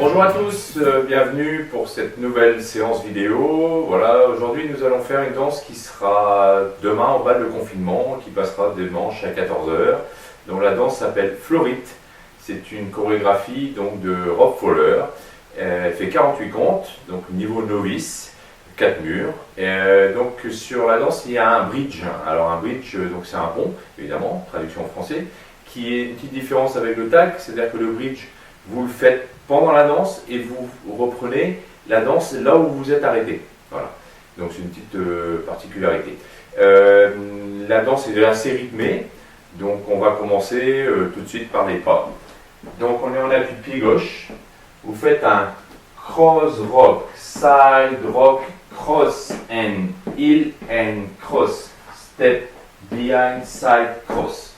Bonjour à tous, bienvenue pour cette nouvelle séance vidéo. Voilà, aujourd'hui nous allons faire une danse qui sera demain en bas de confinement, qui passera dimanche à 14 h. Donc la danse s'appelle Florite. C'est une chorégraphie donc de Rob Fowler. Elle fait 48 comptes, donc niveau novice, 4 murs. Donc sur la danse il y a un bridge. Alors un bridge, donc c'est un pont, évidemment, traduction en français, qui est une petite différence avec le tag, c'est-à-dire que le bridge, vous le faites pendant la danse et vous reprenez la danse là où vous êtes arrêté. Voilà. Donc c'est une petite particularité. La danse est assez rythmée, donc on va commencer tout de suite par les pas. Donc on est en appui pied gauche. Vous faites un cross rock, side rock, cross and heel and cross, step behind side cross.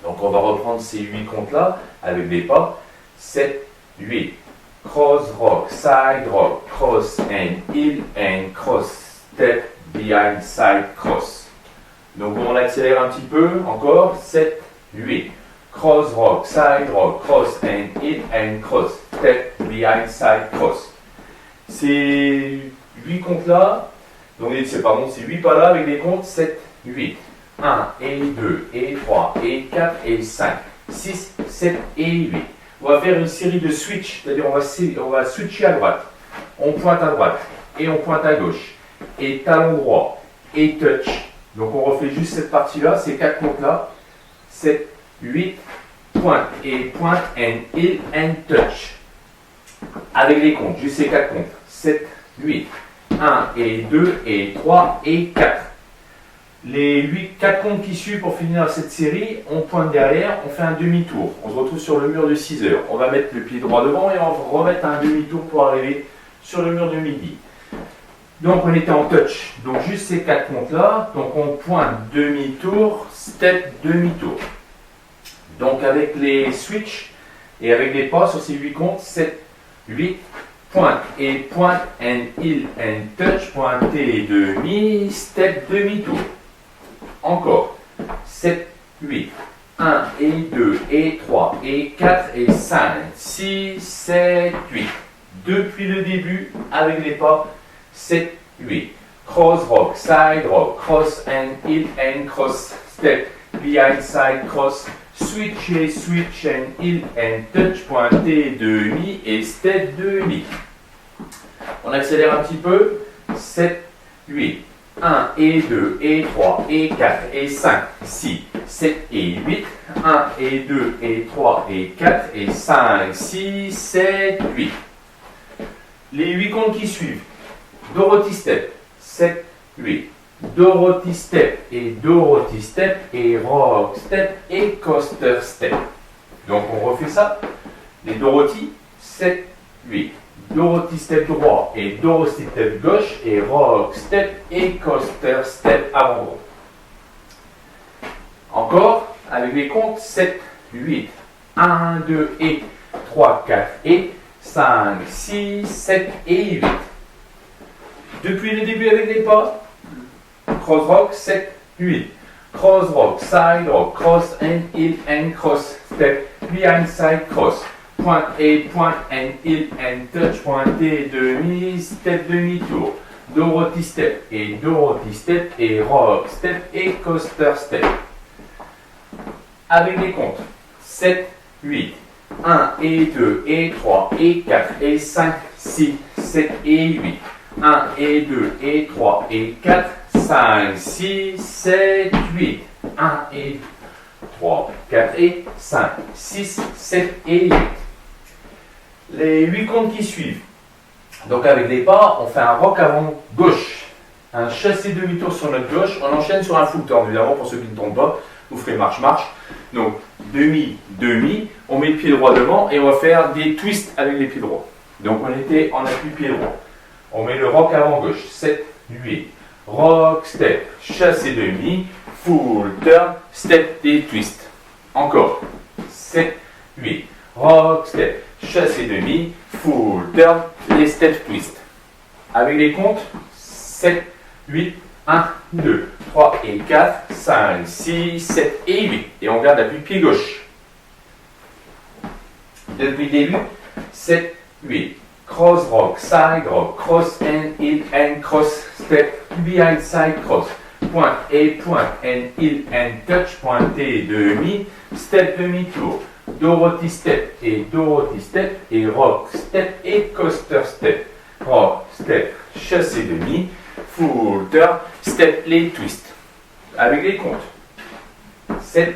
Donc on va reprendre ces 8 comptes là avec des pas. 7, 8. Cross rock, side rock, cross and heel and cross, step behind side cross. Donc on accélère un petit peu encore. 7, 8. Cross rock, side rock, cross and heel and cross, step behind side cross. Ces 8 comptes là, donc c'est 8 pas là avec des comptes 7, 8. 1 et 2 et 3 et 4 et 5, 6, 7 et 8. On va faire une série de switch, c'est-à-dire on va switcher à droite, on pointe à droite et on pointe à gauche, et talon droit et touch. Donc on refait juste cette partie-là, ces 4 comptes-là, 7, 8, pointe and heel and touch. Avec les comptes, juste ces 4 comptes, 7, 8, 1 et 2 et 3 et 4. Les 4 comptes qui suivent pour finir cette série, on pointe derrière, on fait un demi-tour. On se retrouve sur le mur de 6 heures. On va mettre le pied droit devant et on va remettre un demi-tour pour arriver sur le mur de midi. Donc on était en touch. Donc juste ces 4 comptes là. Donc on pointe demi-tour, step, demi-tour. Donc avec les switches et avec les pas sur ces 8 comptes, 7, 8, pointe and heel and touch, pointer demi, step, demi-tour. Encore. 7, 8, 1 et 2 et 3 et 4 et 5, 6, 7, 8. Depuis le début, avec les pas, 7, 8. Cross rock, side rock, cross and heel and cross, step, behind side cross, switch et switch and heel and touch, pointer demi et step demi. On accélère un petit peu. 7, 8. 1 et 2 et 3 et 4 et 5, 6, 7 et 8. 1 et 2 et 3 et 4 et 5, 6, 7, 8. Les 8 comptes qui suivent. Dorothy step, 7, 8. Dorothy step et Dorothy step et rock step et coaster step. Donc on refait ça. Les Dorothy, 7, 8. Dorothy step droit et Dorothy step gauche et rock step et coaster step avant droit. Encore avec les comptes 7, 8, 1, 2 et 3, 4 et 5, 6, 7 et 8. Depuis le début avec les pas, cross rock 7, 8. Cross rock, side rock, cross and heel and cross step, behind side cross. Pointe and heel and touch, pointer demi, step demi-tour. Dorothy step et Dorothy step et rock step et coaster step. Avec les comptes 7, 8, 1 et 2 et 3 et 4 et 5, 6, 7 et 8. 1 et 2 et 3 et 4, 5, 6, 7, 8. 1 et 3, 4 et 5, 6, 7 et 8. Les 8 comptes qui suivent. Donc avec les pas, on fait un rock avant gauche. Un chassé demi-tour sur notre gauche. On enchaîne sur un full turn, évidemment, pour ceux qui ne tombent pas. Vous ferez marche-marche. Donc demi, demi. On met le pied droit devant et on va faire des twists avec les pieds droits. Donc on était en appui pied droit. On met le rock avant gauche. 7, 8. Rock, step, chassé demi, full turn, step et twist. Encore. 7, 8. Rock, step, chassé demi, full turn, les step twist. Avec les comptes 7, 8, 1, 2, 3 et 4, 5, 6, 7 et 8. Et on garde l'appui pied gauche. Depuis le début, 7, 8. Cross rock, side rock, cross and heel and cross, step behind side cross. Point et point and heel and touch, pointé demi, step demi-tour. Dorothy step et Dorothy step et rock step et coaster step. Rock step, chassé demi, full turn, step les twist. Avec les comptes. 7,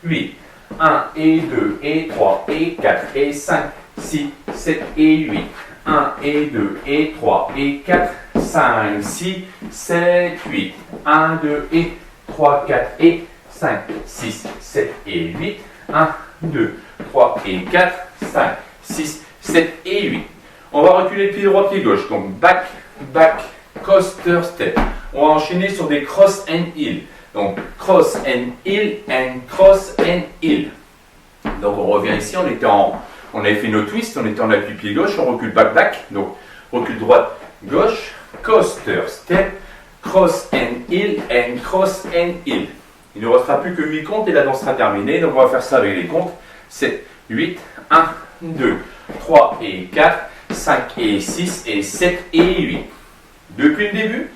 8, 1 et 2 et 3 et 4 et 5, 6, 7 et 8. 1 et 2 et 3 et 4, 5, 6, 7, 8. 1, 2 et 3, 4 et 5, 6, 7 et 8. 1, 2, 3 et 4, 5, 6, 7 et 8. On va reculer le pied droit, pied gauche. Donc back, back, coaster step. On va enchaîner sur des cross and heel. Donc cross and heel and cross and heel. Donc on revient ici, on avait fait nos twists, on était en appui pied gauche, on recule back, back. Donc recule droite, gauche, coaster step, cross and heel and cross and heel. Il ne nous restera plus que 8 comptes et la danse sera terminée. Donc on va faire ça avec les comptes. 7, 8, 1, 2, 3 et 4, 5 et 6 et 7 et 8. Depuis le début,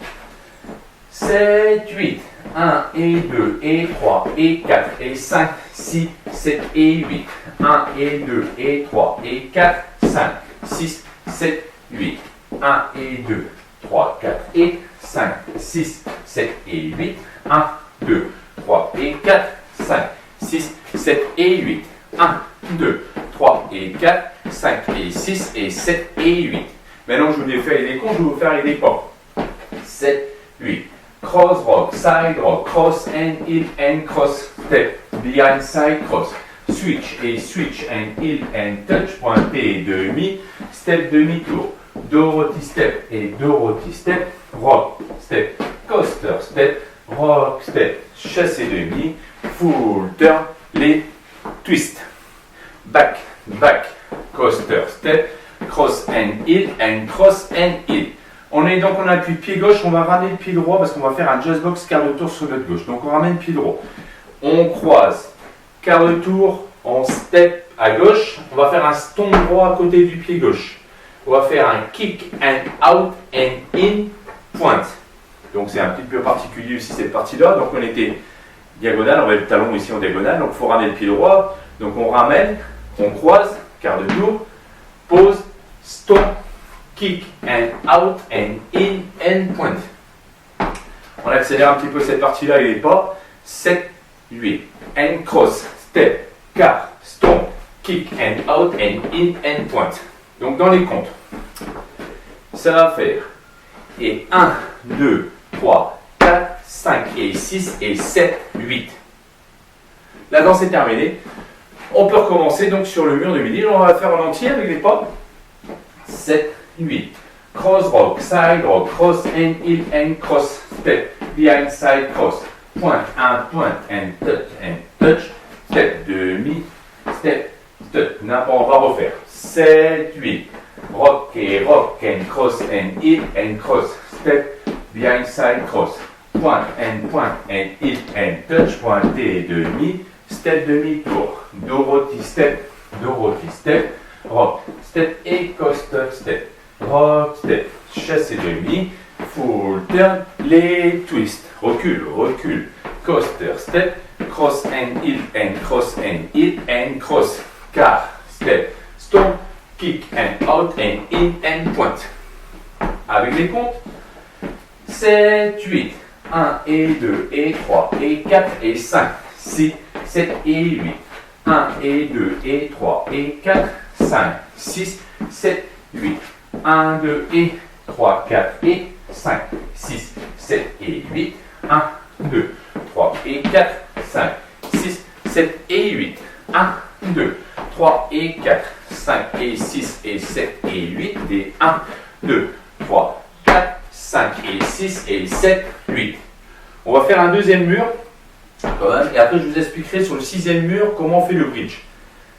7, 8, 1 et 2 et 3 et 4 et 5, 6, 7 et 8. 1 et 2 et 3 et 4, 5, 6, 7, 8. 1 et 2, 3, 4 et 5, 6, 7 et 8. 1, 2, 3 et 4, 5, 6, 7 et 8. 1, 2, 3 et 4, 5 et 6 et 7 et 8. Maintenant que je vous ai fait les comptes, je vais vous faire les pas. 7, 8. Cross rock, side rock, cross and heel and cross step, behind side cross. Switch et switch and heel and touch, pointé demi, step demi-tour. Dorothy step et Dorothy step, rock step, coaster step, rock step, chassé demi, full turn, les twist. Back, back, coaster step, cross and heel and cross and heel. On est donc on appuie pied gauche, on va ramener le pied droit parce qu'on va faire un just box quart de tour sur notre gauche. Donc on ramène le pied droit. On croise, quart de tour, on step à gauche, on va faire un stomp droit à côté du pied gauche. On va faire un kick and out and in pointe. Donc c'est un petit peu particulier aussi cette partie-là. Donc on était diagonale, on va le talon ici en diagonale, donc il faut ramener le pied droit. Donc on ramène, on croise, quart de tour, pause, stomp, kick and out and in and point. On accélère un petit peu cette partie-là et les pas. 7, 8. And cross, step, quart, stomp, kick and out and in and point. Donc dans les comptes, ça va faire et 1, 2, 3, 4, 5 et 6 et 7, 8. La danse est terminée. On peut recommencer donc sur le mur de midi. On va faire en entier avec les pas. 7, 8. Cross rock, side rock, cross and heel and cross step, behind side cross. Point and touch, step demi, step, step. On va refaire. 7, 8. Rock and cross and heel and cross step, behind side cross. Point and heel and touch, pointé demi, step demi-tour. Dorothy step, rock, step et coaster step. Rock, step, chassé demi, full turn, les twists. Recule, recule, coaster step, cross and heel and cross. Car, step, stomp, kick and out and in and point. Avec les comptes, 7, 8, 1 et 2 et 3 et 4 et 5, 6, 7 et 8. 1 et 2 et 3 et 4, 5, 6, 7, 8. 1, 2 et 3, 4 et 5, 6, 7 et 8. 1, 2, 3 et 4, 5, 6, 7 et 8. 1, 2, 3 et 4, 5 et 6 et 7 et 8. Et 1, 2, 3, 4, 5 et 6 et 7, 8. On va faire un deuxième mur. Et après, je vous expliquerai sur le sixième mur comment on fait le bridge.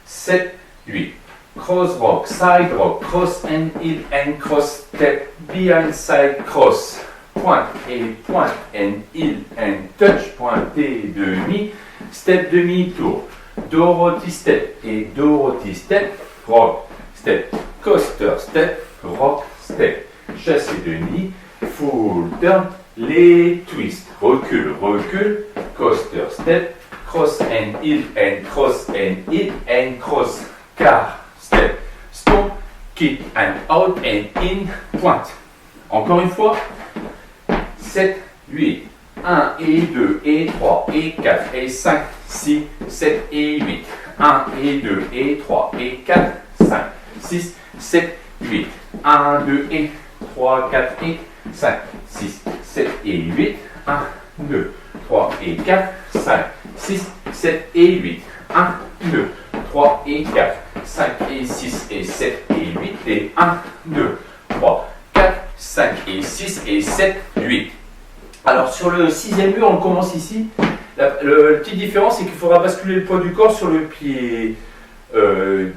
7, 8. Cross rock, side rock, cross and heel and cross step, behind side cross. Point and heel and touch, pointé demi, step demi-tour. Dorothy step et Dorothy step, rock, step, coaster step, rock step, chassé de nid, full turn, les twists, recule, recule, coaster step, cross and cross and cross, car step, stop, kick and out and in, pointe. Encore une fois, 7, 8, 1 et 2 et 3 et 4 et 5, 6, 7 et 8, 1 et 2 et 3 et 4, 5, 6, 7, 8, 1, 2 et 3, 4 et 5, 6, 7 et 8, 1, 2, 3 et 4, 5, 6, 7 et 8, 1, 2, 3 et 4, 5 et 6 et 7 et 8 et 1, 2, 3, 4, 5 et 6 et 7, 8. Alors sur le sixième mur, on commence ici. La petite différence, c'est qu'il faudra basculer le poids du corps sur le pied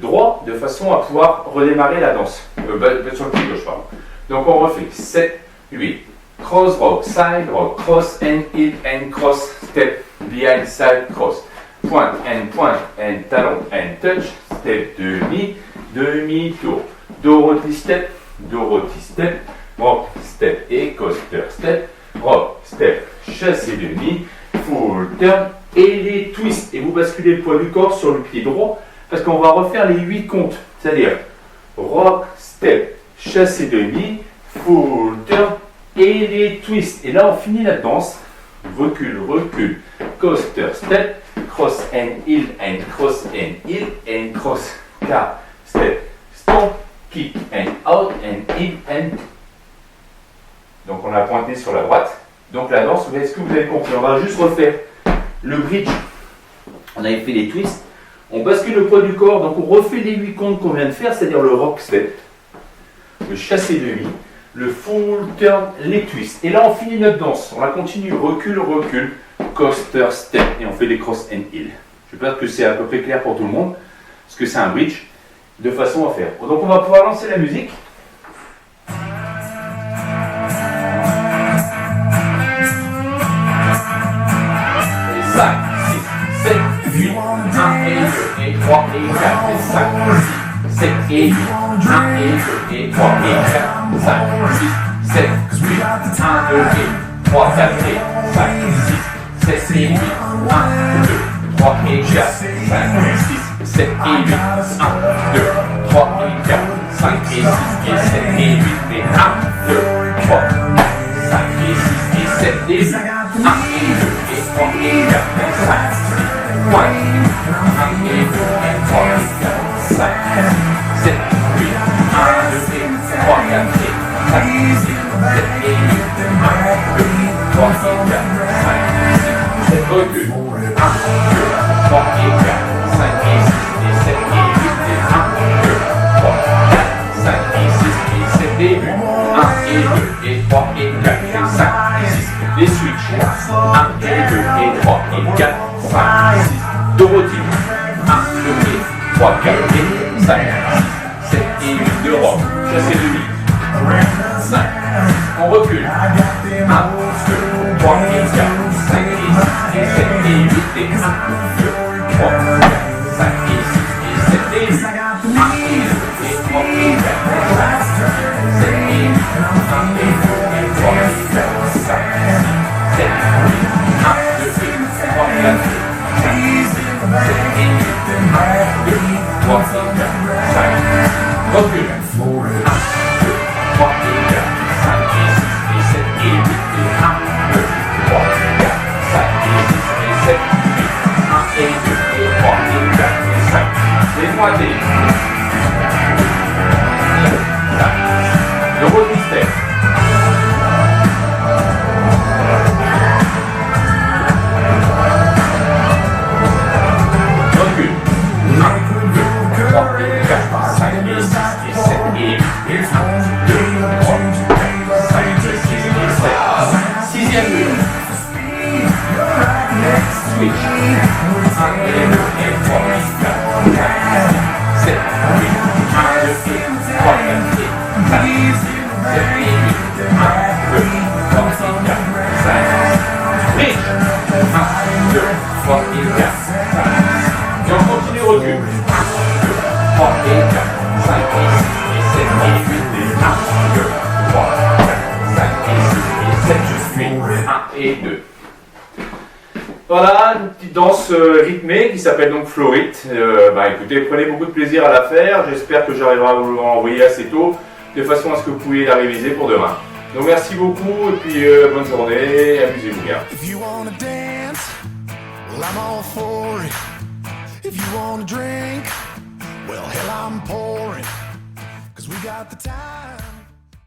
droit de façon à pouvoir redémarrer la danse. Sur le pied gauche, pardon. Donc on refait 7, 8. Cross rock, side rock, cross and hit and cross, step, behind side cross. Point and talon and touch, step demi-tour. Dorothy step, rock step et coaster step, rock step, chassé de nid, full turn et les twists. Et vous basculez le poids du corps sur le pied droit parce qu'on va refaire les 8 comptes. C'est-à-dire rock step, chassé de nid, full turn et les twists. Et là on finit la danse. Recule, recule, coaster step, cross and heel and cross, car step, stomp, kick and out and in and. Donc on a pointé sur la droite. Donc la danse, est-ce que vous avez compris? On va juste refaire le bridge. On avait fait les twists. On bascule le poids du corps, donc on refait les 8 comptes qu'on vient de faire, c'est-à-dire le rock step, le chassé de nid, le full turn, les twists. Et là on finit notre danse. On la continue, recule, recule, coaster step, et on fait des cross and heel. Je pense que c'est à peu près clair pour tout le monde, parce que c'est un bridge de façon à faire. Donc on va pouvoir lancer la musique. 5, 6, 7, 8, 1 et 2 et 3 et 4 et 5, 6, 7 et 8, 1 et 2 et 3 et 4, 5, 6, 7, 8, 1, 2 et 3, 4 et 5, 6, 7 et 8, 1, 2, 3 et 4, 5, 6, 7 et 8, 1, 2, 3 et 4, 5 et 6 et 7 et 8 et 1, 2, 3, 5 et 6 et 7 et 8, 1 et 2 et 3 et 4 et 5, 6, 1 et 2 et 3 et 4, 5, 7, 8, 1, 2 et 3, 4 et 5, 6, 7 et 8, 1, 2, 3 et 4, 5, 6, 7, recule, 1, 2, 3 et 4, 5 et 6 et 7 et 8 et 1, 2, 3, 4, 5 et 6 et 7 et 8, 1 et 2 et 3 et 4 et 5, 6, les switches, 1 et 2 et 3 et 4, 5, 6, Dorothy, 1, 2 et 3, 4 et 5, 6, 7 et 8 de rock, chassé de nid, 5, on recule, 1, 2, 3 et 4, 5 et 6 et 7 et 8 et 1, 2, 3, 4, 5 et 6 et 7 et 8, 1 et 2 et 3 et 4 et 5, 7 et 8, 1 et 2 et 3 et 4, 5, 6, 7, 8, 1, 2 et 3 et 4 et 5, 6, 7 et 8, 1, 2, 3 et 4, 5, recule, 1, 2, 3 et 4, 5 et 6 et 7 et 8 et 1, 2, 3, 4, 5 et 6 et 7, 8, 1 et 2 et 3 et 4 et 5, les moitiés, le rôle mystère. Recule, 1, 2, 3 et 4, 5 et 6 et 7 et 8 et 1, 2, 3, 5 et 6 et 7, sixième mur, switch, 1 et 2 et 3 et 4, 5, 7, 8, 1, 2 et 3 et 5, 7 et 8, 1, 2, 3 et 4, 5, bridge, 1, 2, 3 et 4, 5, et on continue recul, 1, 2, 3 et 4, 5 et 6 et Voilà, une petite danse rythmée qui s'appelle donc Florit. Écoutez, prenez beaucoup de plaisir à la faire. J'espère que j'arriverai à vous l'envoyer assez tôt, de façon à ce que vous puissiez la réviser pour demain. Donc merci beaucoup et puis bonne journée, amusez-vous bien. If you wanna dance, well I'm all for it. If you wanna drink, well hell I'm pouring. 'Cause we got the time.